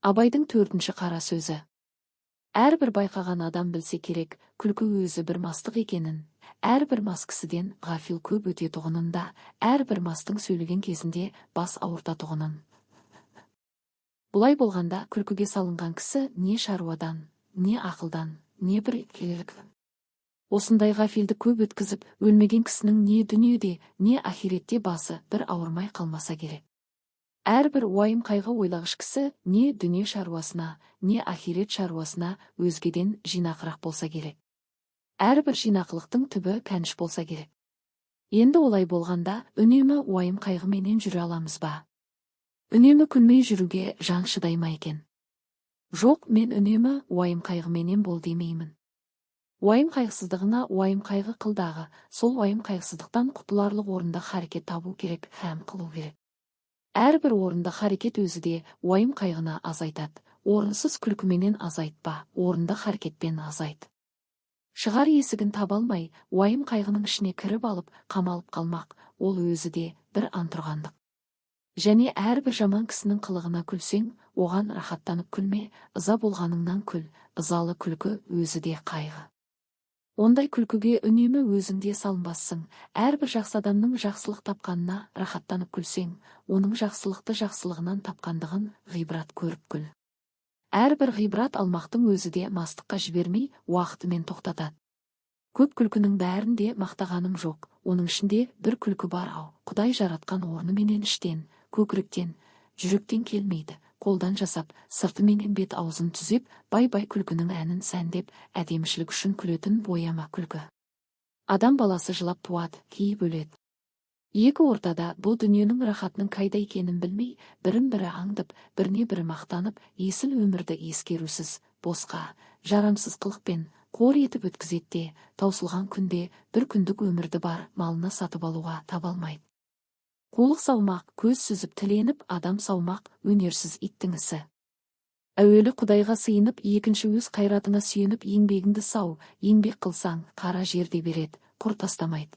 Абайдың 4-ші қара сөзі. Әрбір байқаған адам білсе керек, күлкі өзі бір мастық екенін, әрбір мас кісіден ғафил көп өтетұғынын да, әрбір мастың сөйлеген кезінде бас ауыртатұғынын. Бұлай болғанда күлкіге салынған кісі не шаруадан, не ақылдан, не бір келелік. Осындай ғафилді көп өткізіп, өлмеген кісінің не дүниеде, не ахиретте басы бір ауырмай қалмаса керек. Әрбір уайым қайғы ойлағыш кісі не дүние шаруасына, не ахирет шаруасына өзгеден жинақырақ болса керек. Әрбір жинақылықтың түбі кәніш болса керек. Енді олай болғанда үнемі уайым қайғыменен жүре аламыз ба? Үнемі күлмей жүруге жан шыдай ма екен? Жоқ, мен үнемі уайым қайғыменен бол демеймін. Уайым қайғысыздығына уайым қайғы қылдағы, сол уайым қайғысыздықтан құтыларлық орында харекет табу керек, һәм қылу керек. Әрбір орында харекет өзі де уайым қайғына азайтады. Орынсыз күлкіменен азайтпа, орынды харекетпен азайт. Шығар есігін таба алмай, уайым қайғының ішіне кіріп алып, қамалып қалмақ, ол өзі де бір антұрғандық. Және әрбір жаман кісінің қылығына күлсең, оған рахаттанып күлме, ыза болғаныңнан күл, ызалы күлкі өзі де қайғы. Ондай күлкіге үнемі өзіңде салынбассың. Әрбір жақсы адамның жақсылық тапқанына рахаттанып күлсең, оның жақсылықты жақсылығынан тапқандығын ғибрат көріп күл. Әрбір ғибрат алмақтың өзі де мастыққа жібермей, уақытымен тоқтатады. Көп күлкінің бәрінде мақтағаным жоқ, оның ішінде бір күлкі бар ау. Құдай жаратқан орныменен іштен, көкіректен, жүректен келмейді. Қолдан жасап, сыртыменен бет аузын түзеп, бай-бай күлкінің әнін сәндеп, әдемішілік үшін күлетін бояма күлкі. Адам баласы жылап туады, кейіп өледі. Екі ортада бұл дүниенің рахатының қайда екенін білмей, бірін-бірі аңдып, біріне-бірі мақтанып, есіл өмірді ескерусіз, босқа, жарамсыз қылықпен, қор етіп өткізетте, таусылған күнде бір күндік өмірді бар малына сатып алуға таба алмайды. Қулық саумақ, көз сүзіп тіленіп, адам саумақ, өнерсіз иттің ісі. Әуелі Құдайға сыйынып, екінші өз қайратыңа сүйеніп, еңбегіңді сау, еңбек қылсаң, қара жерде береді, құр тастамайды.